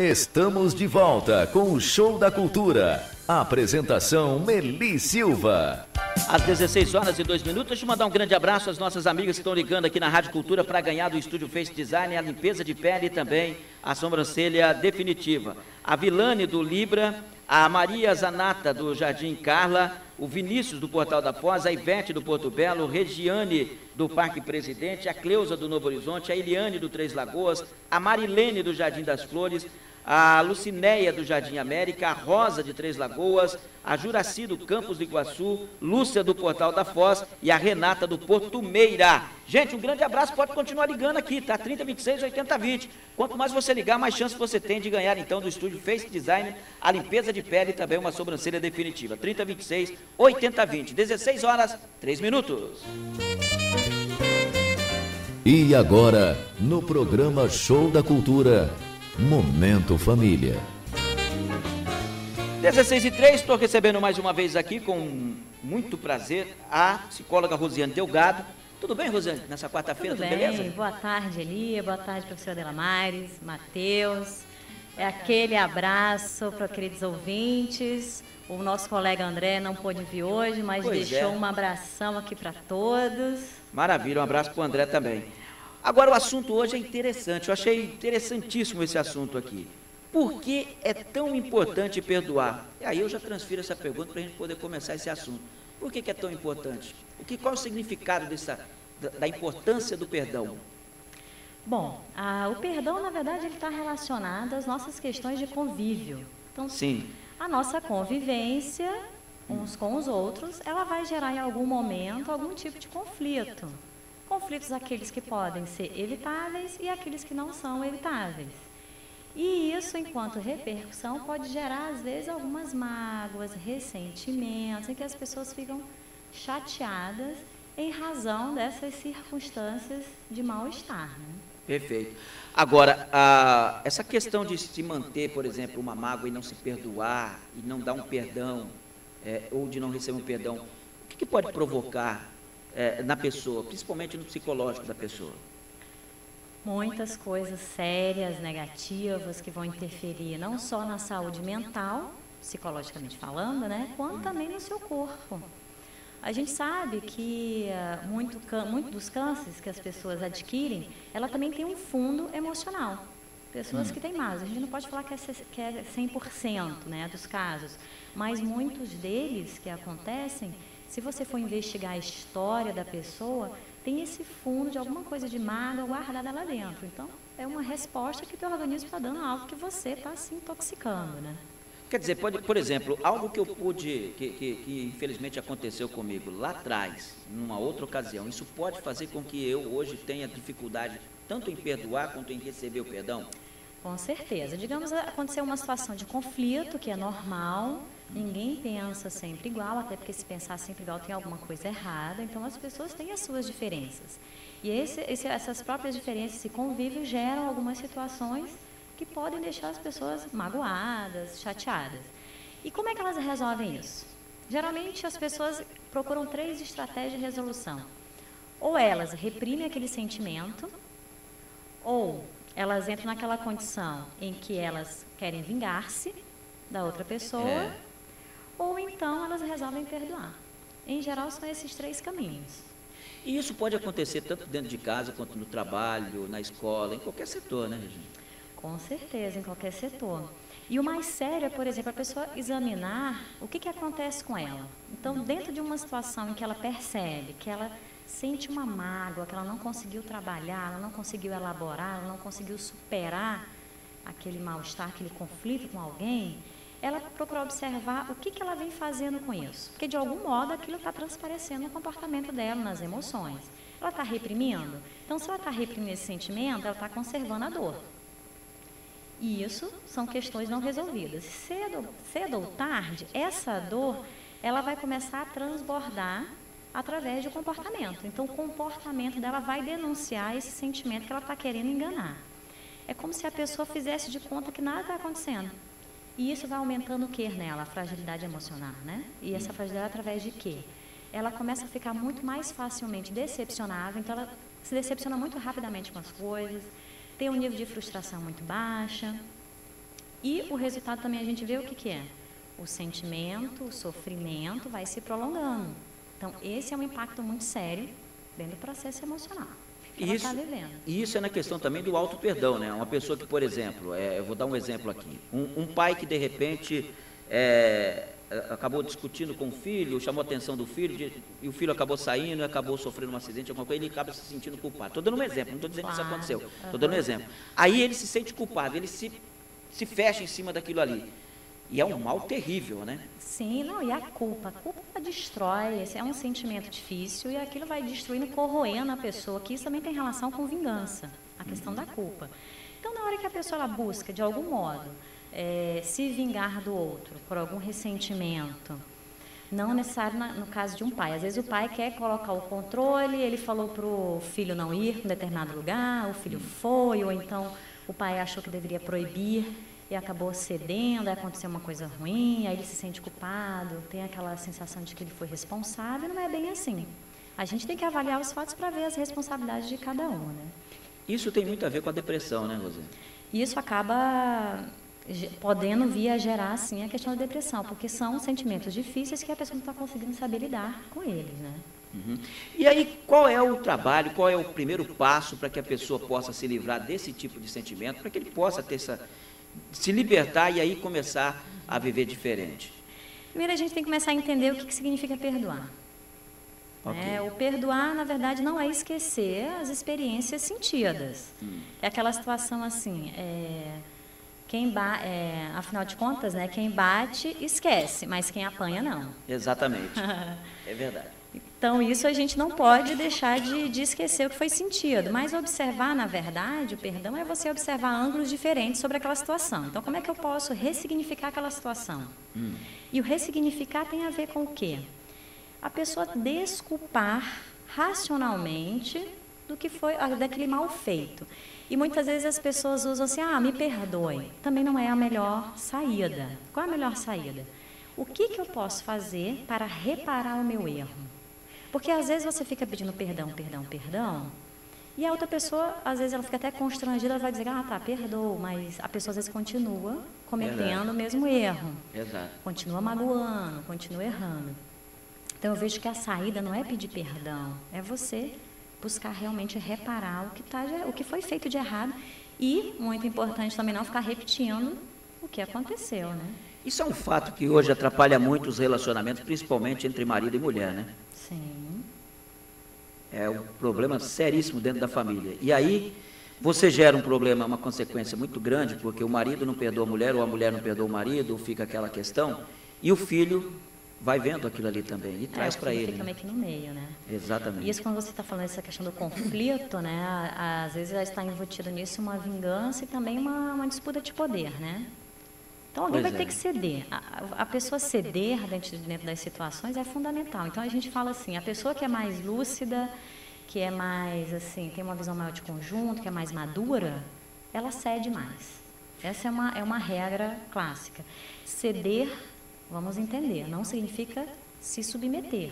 Estamos de volta com o Show da Cultura. Apresentação Meli Silva. Às 16h02, deixa eu mandar um grande abraço às nossas amigas que estão ligando aqui na Rádio Cultura para ganhar do Estúdio Face Design a limpeza de pele e também a sobrancelha definitiva. A Vilane do Libra, a Maria Zanata do Jardim Carla, o Vinícius do Portal da Foz, a Ivete do Porto Belo, Regiane do Parque Presidente, a Cleusa do Novo Horizonte, a Eliane do Três Lagoas, a Marilene do Jardim das Flores, a Lucinéia do Jardim América, a Rosa de Três Lagoas, a Juraci do Campos do Iguaçu, Lúcia do Portal da Foz e a Renata do Porto Meira. Gente, um grande abraço, pode continuar ligando aqui, tá? 3026-8020. Quanto mais você ligar, mais chance você tem de ganhar, então, do Estúdio Face Design, a limpeza de pele e também uma sobrancelha definitiva. 3026-8020, 16h03. E agora, no programa Show da Cultura, Momento Família. 16h03, estou recebendo mais uma vez aqui, com muito prazer, a psicóloga Rosiane Delgado. Tudo bem, Rosiane, nessa quarta-feira, tudo beleza? Boa tarde, Elia, boa tarde, professora Delamares, Matheus. É aquele abraço para queridos ouvintes. O nosso colega André não pôde vir hoje, mas deixou um abração aqui para todos. Maravilha, um abraço para o André também. Agora, o assunto hoje é interessante, eu achei interessantíssimo esse assunto aqui. Por que é tão importante perdoar? E aí eu já transfiro essa pergunta para a gente poder começar esse assunto. Por que é tão importante? Qual é o significado da importância do perdão? Bom, o perdão, na verdade, ele está relacionado às nossas questões de convívio. Então, sim, a nossa convivência uns com os outros, ela vai gerar em algum momento algum tipo de conflito. Conflitos aqueles que podem ser evitáveis e aqueles que não são evitáveis. E isso, enquanto repercussão, pode gerar, às vezes, algumas mágoas, ressentimentos, em que as pessoas ficam chateadas em razão dessas circunstâncias de mal-estar, né? Perfeito. Agora, essa questão de se manter, por exemplo, uma mágoa e não se perdoar, e não dar um perdão, ou de não receber um perdão, o que pode provocar na pessoa, principalmente no psicológico da pessoa? Muitas coisas sérias, negativas, que vão interferir não só na saúde mental, psicologicamente falando, né, quanto também no seu corpo. A gente sabe que muito dos cânceres que as pessoas adquirem, ela também tem um fundo emocional. Pessoas que têm mais, a gente não pode falar que é 100%, né, dos casos, mas muitos deles que acontecem, se você for investigar a história da pessoa, tem esse fundo de alguma coisa de mágoa guardada lá dentro. Então, é uma resposta que o teu organismo está dando a algo que você está se intoxicando, né? Quer dizer, por exemplo, algo que eu pude, que infelizmente aconteceu comigo lá atrás, numa outra ocasião, isso pode fazer com que eu hoje tenha dificuldade tanto em perdoar quanto em receber o perdão? Com certeza. Digamos, aconteceu uma situação de conflito, que é normal, ninguém pensa sempre igual, até porque se pensar sempre igual tem alguma coisa errada, então as pessoas têm as suas diferenças. E essas próprias diferenças, esse convívio, geram algumas situações que podem deixar as pessoas magoadas, chateadas. E como é que elas resolvem isso? Geralmente as pessoas procuram 3 estratégias de resolução. Ou elas reprimem aquele sentimento, ou elas entram naquela condição em que elas querem vingar-se da outra pessoa, ou então elas resolvem perdoar. Em geral, são esses 3 caminhos. E isso pode acontecer tanto dentro de casa, quanto no trabalho, na escola, em qualquer setor, né, Regina? Com certeza, em qualquer setor. E o mais sério é, por exemplo, a pessoa examinar o que acontece com ela. Então, dentro de uma situação em que ela percebe que ela sente uma mágoa, que ela não conseguiu trabalhar, ela não conseguiu elaborar, ela não conseguiu superar aquele mal-estar, aquele conflito com alguém, ela procura observar o que ela vem fazendo com isso. Porque, de algum modo, aquilo está transparecendo no comportamento dela, nas emoções. Ela está reprimindo? Então, se ela está reprimindo esse sentimento, ela está conservando a dor. E isso são questões não resolvidas. Cedo ou tarde, essa dor, ela vai começar a transbordar através do comportamento. Então, o comportamento dela vai denunciar esse sentimento que ela está querendo enganar. É como se a pessoa fizesse de conta que nada está acontecendo. E isso vai aumentando o que nela? A fragilidade emocional, né? E essa fragilidade através de quê? Ela começa a ficar muito mais facilmente decepcionável, então ela se decepciona muito rapidamente com as coisas, tem um nível de frustração muito baixa, E o resultado também a gente vê o que é. O sentimento, o sofrimento vai se prolongando. Então, esse é um impacto muito sério dentro do processo emocional que ela está vivendo. E isso é na questão também do auto-perdão, né? Uma pessoa que, por exemplo, eu vou dar um exemplo aqui. Um pai que, de repente, acabou discutindo com o filho, chamou a atenção do filho, e o filho acabou saindo, acabou sofrendo um acidente, alguma coisa, ele acaba se sentindo culpado. Estou dando um exemplo, não estou dizendo que isso aconteceu. Estou dando um exemplo. Aí ele se sente culpado, ele se fecha em cima daquilo ali. E é um mal terrível, né? Sim, não, e a culpa destrói, esse é um sentimento difícil e aquilo vai destruindo, corroendo a pessoa, que isso também tem relação com vingança, a questão da culpa. Então, na hora que a pessoa ela busca, de algum modo, se vingar do outro, por algum ressentimento, não necessário no caso de um pai. Às vezes o pai quer colocar o controle, ele falou para o filho não ir em determinado lugar, o filho foi, ou então o pai achou que deveria proibir, e acabou cedendo, aí aconteceu uma coisa ruim, aí ele se sente culpado, tem aquela sensação de que ele foi responsável, não é bem assim. A gente tem que avaliar os fatos para ver as responsabilidades de cada um, né? Isso tem muito a ver com a depressão, né, Rosane? Isso acaba podendo vir a gerar, sim, a questão da depressão, porque são sentimentos difíceis que a pessoa não está conseguindo saber lidar com eles, né? Uhum. E aí, qual é o trabalho, qual é o primeiro passo para que a pessoa possa se livrar desse tipo de sentimento, para que ele possa ter se libertar e aí começar a viver diferente? Primeiro, a gente tem que começar a entender o que significa perdoar. Okay. O perdoar, na verdade, não é esquecer as experiências sentidas. É aquela situação assim, afinal de contas, né, quem bate, esquece, mas quem apanha, não. Exatamente, é verdade. Então, isso a gente não pode deixar de esquecer o que foi sentido, mas observar, na verdade, o perdão é você observar ângulos diferentes sobre aquela situação. Então, como é que eu posso ressignificar aquela situação? E o ressignificar tem a ver com o quê? A pessoa desculpar racionalmente do que foi daquele mal feito. E muitas vezes as pessoas usam assim, me perdoe. Também não é a melhor saída. Qual é a melhor saída? O que eu posso fazer para reparar o meu erro? Porque às vezes você fica pedindo perdão, e a outra pessoa, às vezes ela fica até constrangida, ela vai dizer, perdoa, mas a pessoa às vezes continua cometendo o mesmo erro. Exato. Continua magoando, continua errando. Então eu vejo que a saída não é pedir perdão, é você buscar realmente reparar o que foi feito de errado e, muito importante também, não ficar repetindo o que aconteceu, né? Isso é um fato que hoje atrapalha muito os relacionamentos, principalmente entre marido e mulher, né? Sim. É um problema seríssimo dentro da família. E aí você gera um problema, uma consequência muito grande, porque o marido não perdoa a mulher, ou a mulher não perdoa o marido, ou fica aquela questão, e o filho vai vendo aquilo ali também e traz para ele. Fica meio que no meio, né? Exatamente. E isso, quando você está falando essa questão do conflito, né? Às vezes já está embutido nisso uma vingança e também uma disputa de poder, né? Então, alguém vai ter que ceder. A pessoa ceder dentro das situações é fundamental. Então, a gente fala assim, a pessoa que é mais lúcida, que é mais, assim, tem uma visão maior de conjunto, que é mais madura, ela cede mais. Essa é uma regra clássica. Ceder, vamos entender, não significa se submeter.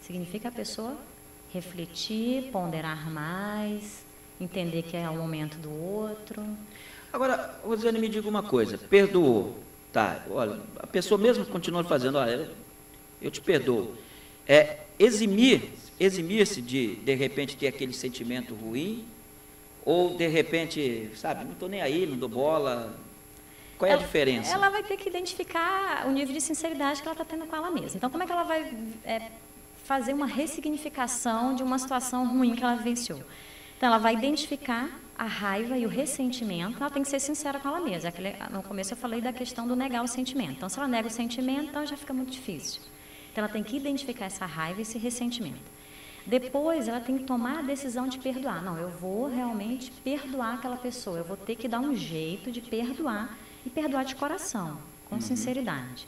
Significa a pessoa refletir, ponderar mais, entender que é o momento do outro. Agora, Rosane, me diga uma coisa, perdoou, tá, olha, a pessoa mesmo continua fazendo, olha, eu te perdoo, eximir-se de repente ter aquele sentimento ruim, ou de repente, sabe, não estou nem aí, não dou bola, qual é a diferença? Ela vai ter que identificar o nível de sinceridade que ela está tendo com ela mesma. Então, como é que ela vai fazer uma ressignificação de uma situação ruim que ela vivenciou? Então, ela vai identificar a raiva e o ressentimento, ela tem que ser sincera com ela mesma. No começo eu falei da questão do negar o sentimento. Então, se ela nega o sentimento, então já fica muito difícil. Então, ela tem que identificar essa raiva e esse ressentimento. Depois, ela tem que tomar a decisão de perdoar. Não, eu vou realmente perdoar aquela pessoa, eu vou ter que dar um jeito de perdoar e perdoar de coração, com sinceridade.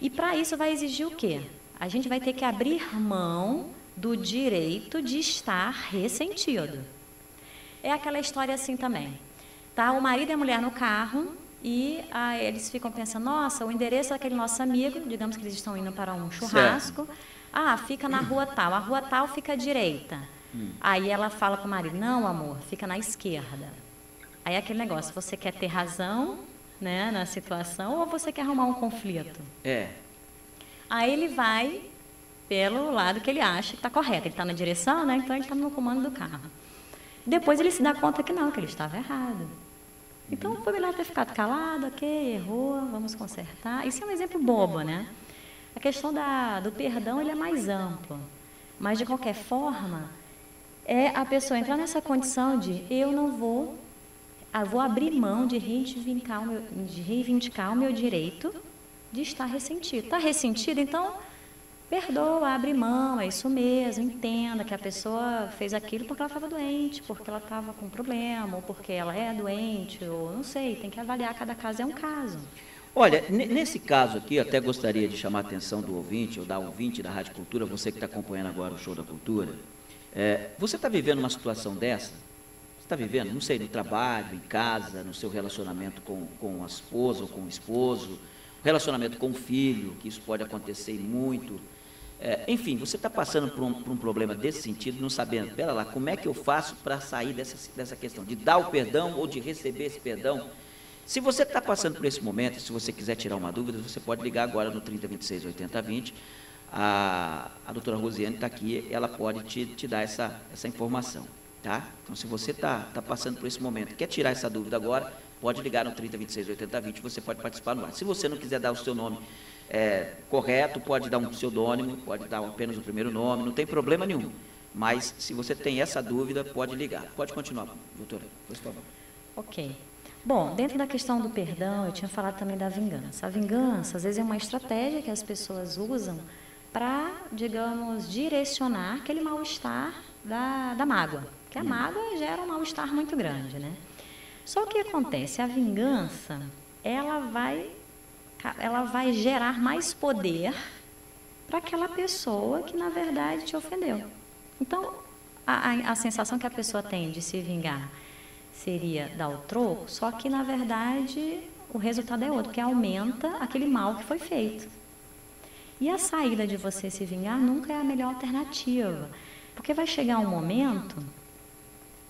E para isso vai exigir o quê? A gente vai ter que abrir mão do direito de estar ressentido. É aquela história assim também. Tá o marido e a mulher no carro e eles ficam pensando, nossa, o endereço daquele nosso amigo, digamos que eles estão indo para um churrasco, fica na rua tal, a rua tal fica à direita. Aí ela fala para o marido, não, amor, fica na esquerda. Aí é aquele negócio, você quer ter razão, né, na situação ou você quer arrumar um conflito? Aí ele vai pelo lado que ele acha que está correto. Ele está na direção, né? Então ele está no comando do carro. Depois ele se dá conta que não, que ele estava errado. Então foi melhor ter ficado calado, ok, errou, vamos consertar. Isso é um exemplo bobo, né? A questão do perdão ele é mais amplo. Mas, de qualquer forma, é a pessoa entrar nessa condição de eu não vou abrir mão de reivindicar o meu direito de estar ressentido. Está ressentido, então perdoa, abre mão, é isso mesmo, entenda que a pessoa fez aquilo porque ela estava doente, porque ela estava com problema, ou porque ela é doente, ou não sei, tem que avaliar, cada caso é um caso. Olha, nesse caso aqui, eu até gostaria de chamar a atenção do ouvinte, ou da ouvinte da Rádio Cultura, você que está acompanhando agora o Show da Cultura. Você está vivendo uma situação dessa? Você está vivendo, não sei, no trabalho, em casa, no seu relacionamento com a esposa ou com o esposo, relacionamento com o filho, que isso pode acontecer muito. Enfim, você está passando por um problema desse sentido, não sabendo, pera lá, como é que eu faço para sair dessa questão, de dar o perdão ou de receber esse perdão? Se você está passando por esse momento, se você quiser tirar uma dúvida, você pode ligar agora no 3026 8020. A doutora Rosiane está aqui, ela pode te dar essa informação, tá? Então, se você está passando por esse momento, quer tirar essa dúvida agora, pode ligar no 3026 8020, você pode participar no ar. Se você não quiser dar o seu nome correto, pode dar um pseudônimo, pode dar apenas o primeiro nome, não tem problema nenhum. Mas, se você tem essa dúvida, pode ligar. Pode continuar, doutora, por favor. Ok. Bom, dentro da questão do perdão, eu tinha falado também da vingança. A vingança, às vezes, é uma estratégia que as pessoas usam para, digamos, direcionar aquele mal-estar da mágoa. Porque a mágoa gera um mal-estar muito grande, né? Só que o que acontece? A vingança, ela vai gerar mais poder para aquela pessoa que, na verdade, te ofendeu. Então, a sensação que a pessoa tem de se vingar seria dar o troco, só que, na verdade, o resultado é outro, porque aumenta aquele mal que foi feito. E a saída de você se vingar nunca é a melhor alternativa, porque vai chegar um momento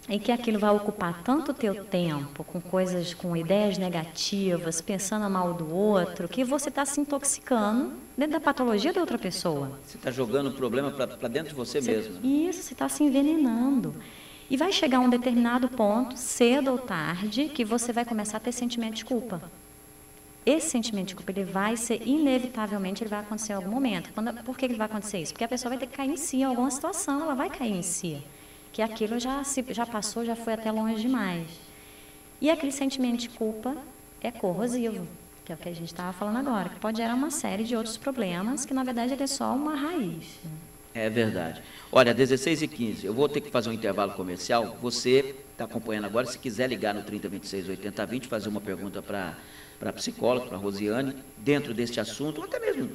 em que aquilo vai ocupar tanto o teu tempo, com coisas, com ideias negativas, pensando mal do outro, que você está se intoxicando dentro da patologia da outra pessoa. Você está jogando o problema para dentro de você mesmo. Isso, você está se envenenando. E vai chegar um determinado ponto, cedo ou tarde, que você vai começar a ter sentimento de culpa. Esse sentimento de culpa, ele vai ser, inevitavelmente, ele vai acontecer em algum momento. Por que ele vai acontecer isso? Porque a pessoa vai ter que cair em si em alguma situação, ela vai cair em si. Que aquilo já passou, já foi até longe demais. E aquele sentimento de culpa é corrosivo, que é o que a gente estava falando agora, que pode gerar uma série de outros problemas, que na verdade ele é só uma raiz. É verdade. Olha, 16h15, eu vou ter que fazer um intervalo comercial. Você está acompanhando agora, se quiser ligar no 3026 8020, fazer uma pergunta para a psicóloga, para a Rosiane, dentro deste assunto, ou até mesmo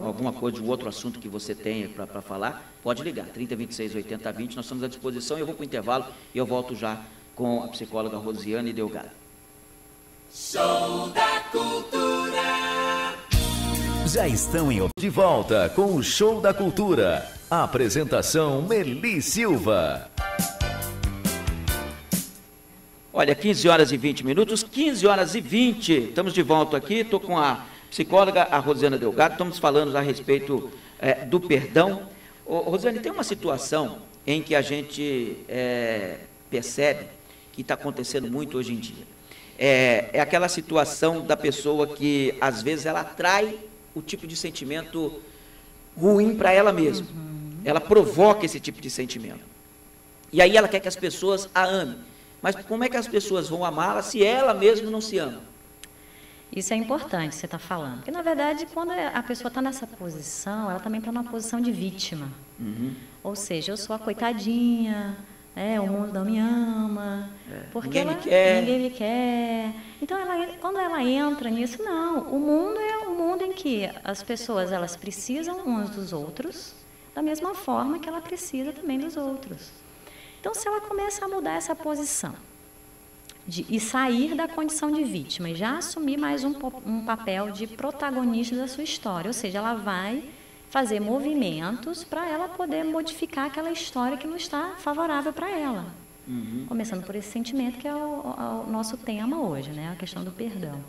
alguma coisa de outro assunto que você tenha para falar, pode ligar, 3026 8020, nós estamos à disposição. Eu vou para o intervalo e eu volto já com a psicóloga Rosiane Delgado. Show da Cultura. Já estão de volta com o Show da Cultura. A apresentação Meli Silva. Olha, 15h20, 15h20, estamos de volta aqui, estou com a psicóloga, a Rosiane Delgado, estamos falando a respeito do perdão. Rosiane, tem uma situação em que a gente percebe que está acontecendo muito hoje em dia. É aquela situação da pessoa que, às vezes, ela atrai o tipo de sentimento ruim para ela mesma. Ela provoca esse tipo de sentimento. E aí ela quer que as pessoas a amem. Mas como é que as pessoas vão amá-la se ela mesma não se ama? Isso é importante, você está falando. Porque, na verdade, quando a pessoa está nessa posição, ela também está numa posição de vítima. Ou seja, eu sou a coitadinha, o mundo não me ama, porque ninguém me quer. Então, quando ela entra nisso, não. O mundo é um mundo em que as pessoas elas precisam uns dos outros, da mesma forma que ela precisa também dos outros. Então, se ela começa a mudar essa posição e sair da condição de vítima e já assumir mais um papel de protagonista da sua história, ou seja, ela vai fazer movimentos para ela poder modificar aquela história que não está favorável para ela. Começando por esse sentimento que é o nosso tema hoje, né? A questão do perdão.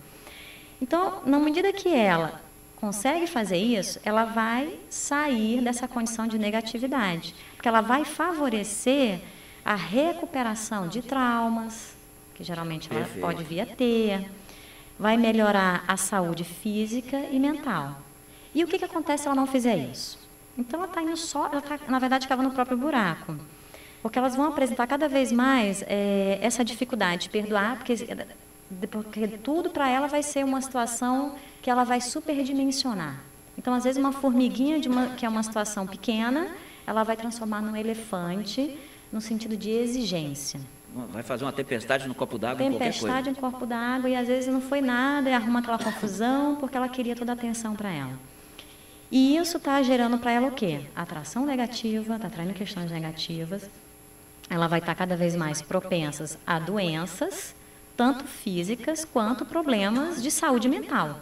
Então, na medida que ela consegue fazer isso, ela vai sair dessa condição de negatividade, porque ela vai favorecer a recuperação de traumas, que geralmente ela pode vir a ter, vai melhorar a saúde física e mental. E o que acontece se ela não fizer isso? Então, ela está indo ela está, na verdade, cavando no próprio buraco, porque elas vão apresentar cada vez mais essa dificuldade de perdoar, porque tudo para ela vai ser uma situação que ela vai superdimensionar. Então, às vezes, uma formiguinha que é uma situação pequena, ela vai transformar num elefante, no sentido de exigência. Vai fazer uma tempestade no copo d'água, qualquer coisa. Tempestade no copo d'água, e às vezes não foi nada, e arruma aquela confusão, porque ela queria toda a atenção para ela. E isso está gerando para ela o quê? Atração negativa, está atraindo questões negativas. Ela vai estar cada vez mais propensas a doenças, tanto físicas quanto problemas de saúde mental.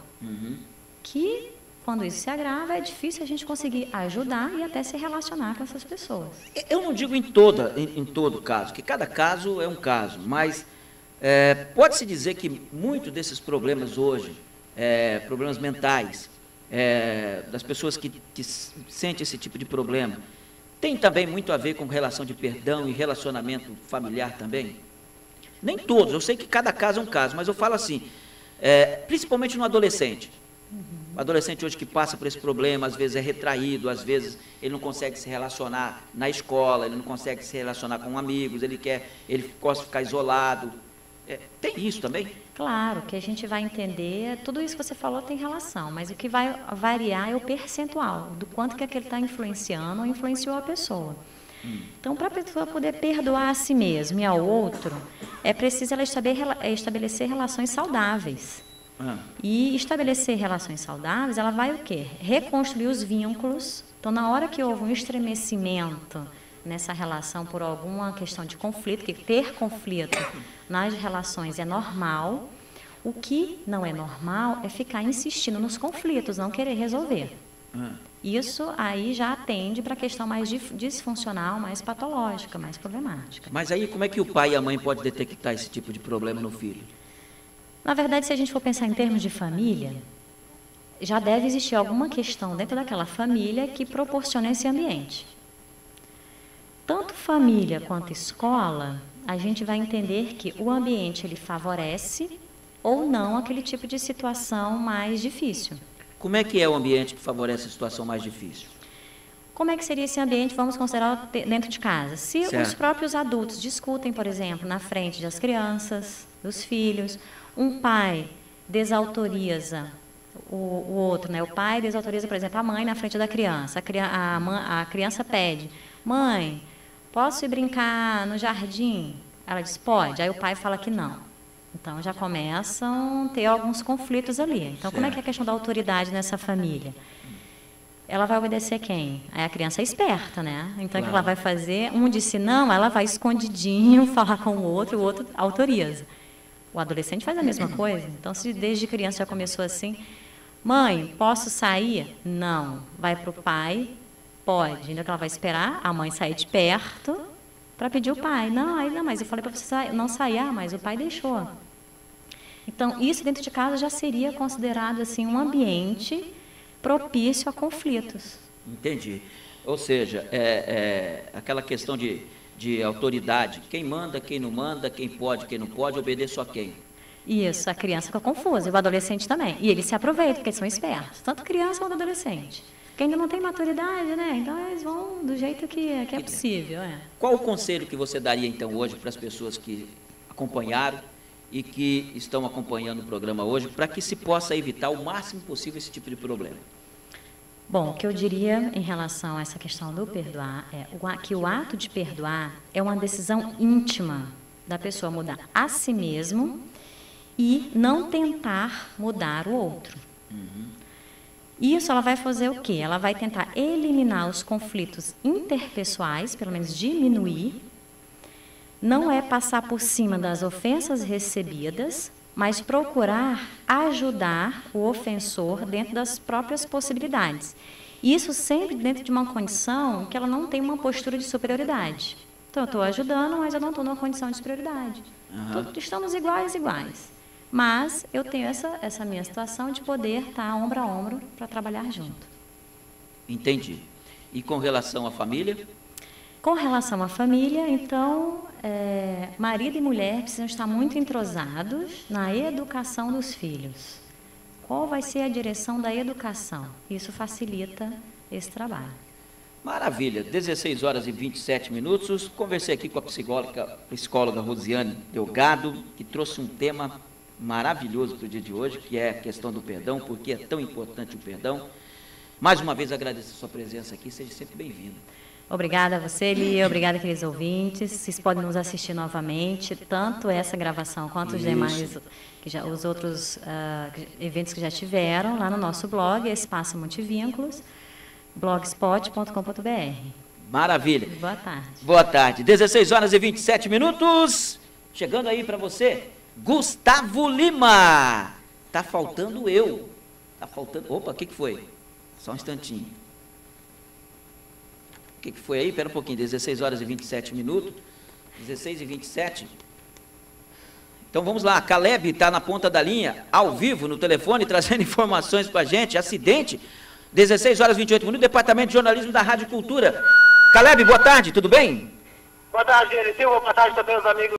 Que, quando isso se agrava, é difícil a gente conseguir ajudar e até se relacionar com essas pessoas. Eu não digo em todo caso, que cada caso é um caso, mas pode-se dizer que muitos desses problemas hoje, problemas mentais, das pessoas que sentem esse tipo de problema, tem também muito a ver com relação de perdão e relacionamento familiar também? Nem todos, eu sei que cada caso é um caso, mas eu falo assim, principalmente no adolescente. O adolescente hoje que passa por esse problema, às vezes é retraído, às vezes ele não consegue se relacionar na escola, ele não consegue se relacionar com amigos, ele gosta de ficar isolado. Tem isso também? Claro, que a gente vai entender, tudo isso que você falou tem relação, mas o que vai variar é o percentual, do quanto que aquele está influenciando ou influenciou a pessoa. Então, para a pessoa poder perdoar a si mesma e ao outro, é preciso ela estabelecer relações saudáveis. E estabelecer relações saudáveis, ela vai o quê? Reconstruir os vínculos. Então, na hora que houve um estremecimento nessa relação por alguma questão de conflito, que ter conflito nas relações é normal, o que não é normal é ficar insistindo nos conflitos, não querer resolver. Isso aí já atende para a questão mais disfuncional, mais patológica, mais problemática. Mas aí como é que o pai e a mãe podem detectar esse tipo de problema no filho? Na verdade, se a gente for pensar em termos de família, já deve existir alguma questão dentro daquela família que proporciona esse ambiente. Tanto família quanto escola, a gente vai entender que o ambiente ele favorece ou não aquele tipo de situação mais difícil. Como é que é o ambiente que favorece a situação mais difícil? Como é que seria esse ambiente, vamos considerar dentro de casa? Se os próprios adultos discutem, por exemplo, na frente das crianças, dos filhos, um pai desautoriza o outro, né? O pai desautoriza, por exemplo, a mãe na frente da criança. A criança pede, mãe, posso ir brincar no jardim? Ela diz, pode. Aí o pai fala que não. Então, já começam a ter alguns conflitos ali. Então, como é que é a questão da autoridade nessa família? Ela vai obedecer quem? Aí a criança é esperta, né? Então, o que ela vai fazer? Um disse não, ela vai escondidinho falar com o outro autoriza. O adolescente faz a mesma coisa. Então, se desde criança já começou assim, mãe, posso sair? Não. Vai para o pai, pode. Ainda que ela vai esperar a mãe sair de perto para pedir o pai. Não, mas eu falei para você não sair, mas o pai deixou. Então, isso dentro de casa já seria considerado assim um ambiente propício a conflitos. Entendi. Ou seja, aquela questão de autoridade, quem manda, quem não manda, quem não pode, obedeço a quem? Isso, a criança fica confusa, e o adolescente também. E eles se aproveitam, porque eles são espertos, tanto criança quanto adolescente. Porque ainda não tem maturidade, né? Então eles vão do jeito que é possível. Qual o conselho que você daria, então, hoje para as pessoas que acompanharam e que estão acompanhando o programa hoje, para que se possa evitar o máximo possível esse tipo de problema? Bom, o que eu diria em relação a essa questão do perdoar é que o ato de perdoar é uma decisão íntima da pessoa mudar a si mesmo e não tentar mudar o outro. Isso ela vai fazer o quê? Ela vai tentar eliminar os conflitos interpessoais, pelo menos diminuir. Não é passar por cima das ofensas recebidas, mas procurar ajudar o ofensor dentro das próprias possibilidades. Isso sempre dentro de uma condição que ela não tem uma postura de superioridade. Então, eu estou ajudando, mas eu não estou numa condição de prioridade. Estamos iguais. Mas eu tenho essa minha situação de poder estar ombro a ombro para trabalhar junto. Entendi. E com relação à família? Com relação à família, então, marido e mulher precisam estar muito entrosados na educação dos filhos. Qual vai ser a direção da educação? Isso facilita esse trabalho. Maravilha, 16 horas e 27 minutos. Conversei aqui com a psicóloga Rosiane Delgado, que trouxe um tema maravilhoso para o dia de hoje, que é a questão do perdão, porque é tão importante o perdão. Mais uma vez agradeço a sua presença aqui, seja sempre bem-vindo. Obrigada a você, Lia, obrigada, queridos ouvintes. Vocês podem nos assistir novamente, tanto essa gravação quanto os demais, os outros eventos que já tiveram, lá no nosso blog, Espaço Multivínculos, blogspot.com.br. Maravilha. Boa tarde. Boa tarde. 16 horas e 27 minutos. Chegando aí para você, Gustavo Lima. Tá faltando eu. Tá faltando... Opa, o que foi? Só um instantinho. O que foi aí? Espera um pouquinho, 16 horas e 27 minutos. 16 e 27. Então vamos lá, Caleb está na ponta da linha, ao vivo, no telefone, trazendo informações para a gente. Acidente, 16 horas e 28 minutos, Departamento de Jornalismo da Rádio Cultura. Caleb, boa tarde, tudo bem? Boa tarde, Eliseu. Boa tarde também aos amigos.